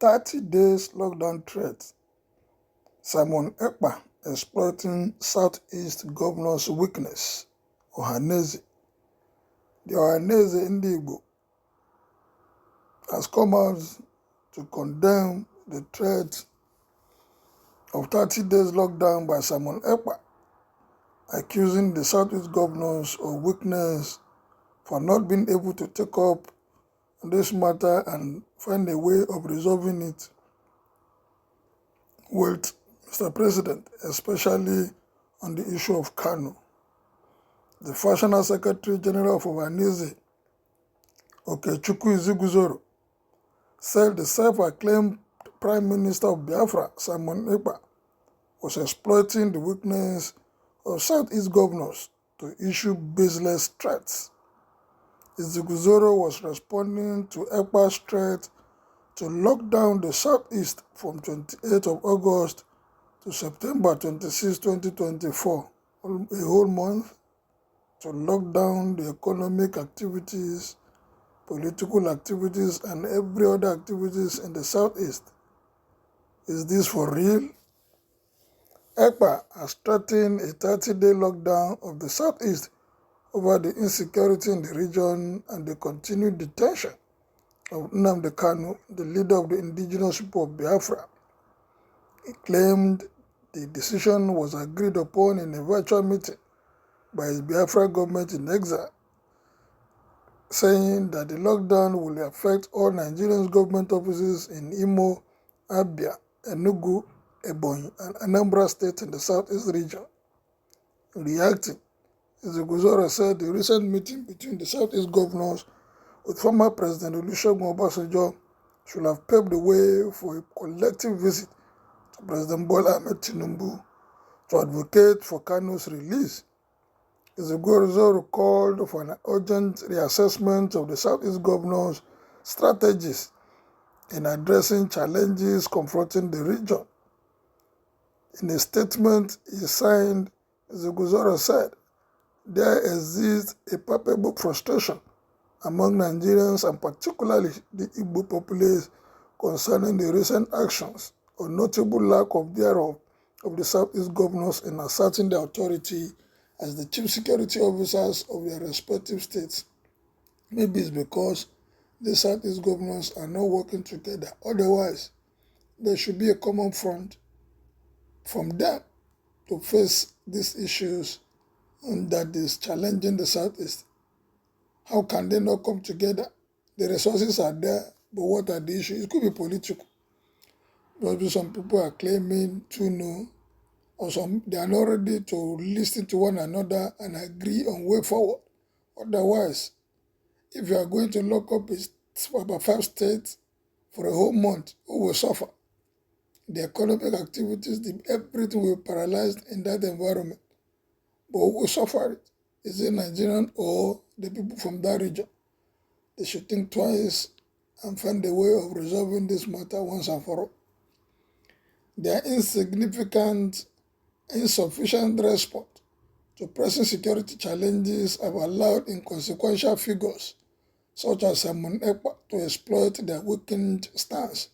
30 days lockdown threat. Simon Ekpa exploiting Southeast governor's weakness. Ohanaeze. The Ohanaeze Igbo has come out to condemn the threat of 30 days lockdown by Simon Ekpa, accusing the Southeast governors of weakness for not being able to take up this matter and find a way of resolving it with Mr. President, especially on the issue of Kano. The National Secretary General of Ohanaeze, Okechukwu Iziguzoro, said the self-acclaimed Prime Minister of Biafra, Simon Ekpa, was exploiting the weakness of Southeast governors to issue baseless threats. Iziguzoro was responding to Ekpa's threat to lock down the Southeast from 28th of August to September 26, 2024, a whole month, to lock down the economic activities, political activities, and every other activities in the Southeast. Is this for real? Ekpa has threatened a 30-day lockdown of the Southeast over the insecurity in the region and the continued detention of Nnamdi Kanu, the leader of the indigenous people of Biafra. He claimed the decision was agreed upon in a virtual meeting by his Biafra government in exile, saying that the lockdown will affect all Nigerian government offices in Imo, Abia, Enugu, Ebonyi, and Anambra State in the Southeast region. Reacting, Iziguzoro said the recent meeting between the Southeast governors with former President Olusegun Obasanjo should have paved the way for a collective visit to President Bola Ahmed Tinubu to advocate for Kanu's release. Iziguzoro called for an urgent reassessment of the Southeast governors' strategies in addressing challenges confronting the region. In a statement he signed, Iziguzoro said, there exists a palpable frustration among Nigerians and particularly the Igbo populace concerning the recent actions or notable lack of thereof of the Southeast governors in asserting their authority as the chief security officers of their respective states. Maybe it's because the Southeast governors are not working together. Otherwise, there should be a common front from them to face these issues that is challenging the Southeast. How can they not come together? The resources are there, but what are the issues? It could be political. Maybe some people are claiming to know, or some they are not ready to listen to one another and agree on way forward. Otherwise, if you are going to lock up about 5 states for a whole month, who will suffer? The economic activities, everything will be paralyzed in that environment. But who will suffer it? Is it Nigerian or the people from that region? They should think twice and find a way of resolving this matter once and for all. Their insignificant, insufficient response to pressing security challenges have allowed inconsequential figures such as Simon Ekpa to exploit their weakened stance,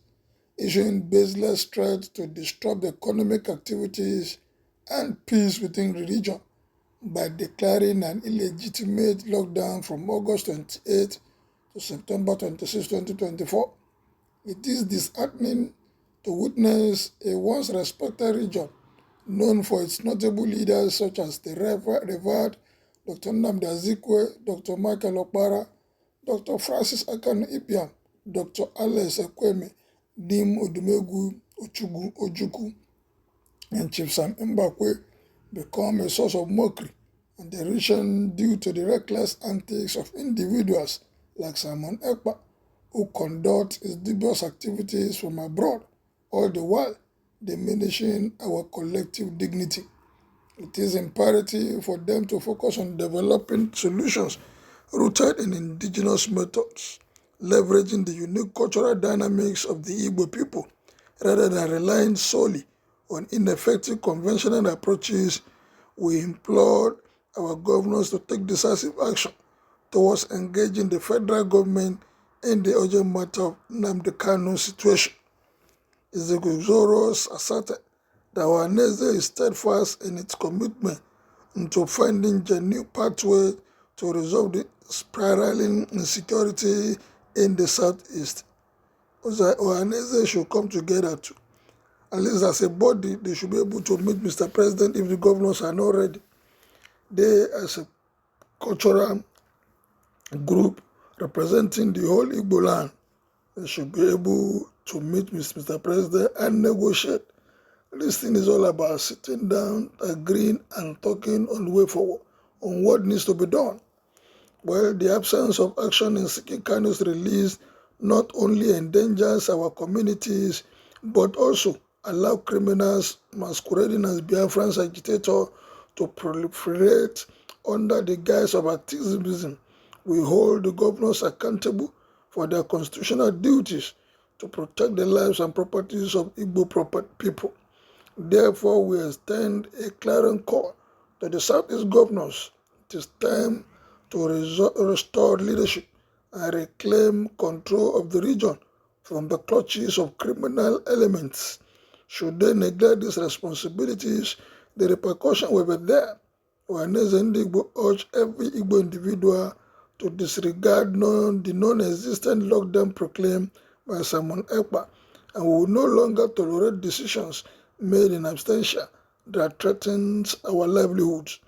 issuing baseless threats to disrupt the economic activities and peace within the region by declaring an illegitimate lockdown from August 28 to September 26, 2024. It is disheartening to witness a once respected region known for its notable leaders such as the Revered Dr. Nnamdi Azikiwe, Dr. Michael Okpara, Dr. Francis Akanu Ibiam, Dr. Alex Ekweme, Dim Odumegwu Ojukwu, and Chief Sam Mbakwe become a source of mockery and derision due to the reckless antics of individuals like Simon Ekpa, who conduct his dubious activities from abroad, all the while diminishing our collective dignity. It is imperative for them to focus on developing solutions rooted in indigenous methods, leveraging the unique cultural dynamics of the Igbo people, rather than relying solely on ineffective conventional approaches. We implore our governors to take decisive action towards engaging the federal government in the urgent matter of Nnamdi Kanu's situation. Izeguzoro asserted that Ohanaeze is steadfast in its commitment into finding genuine pathway to resolve the spiraling insecurity in the southeast. Ohanaeze should come together too. At least as a body, they should be able to meet Mr. President if the governors are not ready. They, as a cultural group representing the whole Igbo land, they should be able to meet Mr. President and negotiate. This thing is all about sitting down, agreeing, and talking on the way forward, on what needs to be done. Well, the absence of action in seeking Kanu's release not only endangers our communities, but also allow criminals masquerading as Biafran's agitator to proliferate under the guise of activism. We hold the governors accountable for their constitutional duties to protect the lives and properties of Igbo people. Therefore, we extend a clarion call to the Southeast governors. It is time to restore leadership and reclaim control of the region from the clutches of criminal elements. Should they neglect these responsibilities, the repercussion will be there. Ohanaeze Ndigbo urge every Igbo individual to disregard the non-existent lockdown proclaimed by Simon Ekpa, and we will no longer tolerate decisions made in absentia that threatens our livelihoods.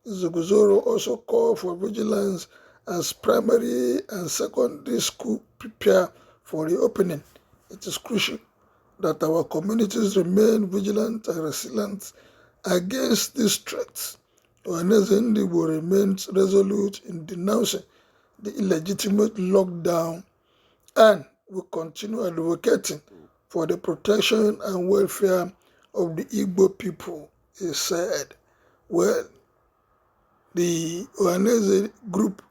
Zuguzoro also called for vigilance as primary and secondary school prepare for reopening. It is crucial that our communities remain vigilant and resilient against these threats. Ohanaeze Ndigbo remains resolute in denouncing the illegitimate lockdown and will continue advocating for the protection and welfare of the Igbo people, he said. Well, the Ohanaeze group,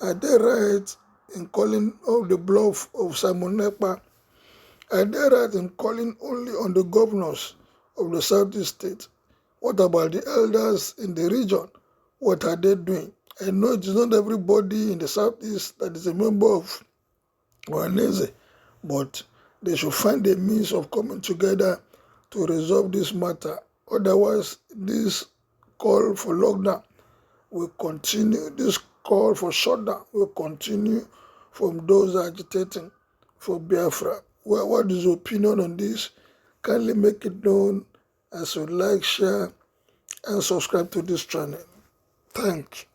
are they right in calling off the bluff of Simon Ekpa? Are they right in calling only on the governors of the southeast state? What about the elders in the region? What are they doing? I know it is not everybody in the southeast that is a member of Ohanaeze, but they should find a means of coming together to resolve this matter. Otherwise, this call for lockdown will continue. This call for shutdown will continue from those agitating for Biafra. Well, what is your opinion on this? Kindly make it known as you like, share, and subscribe to this channel. Thank you.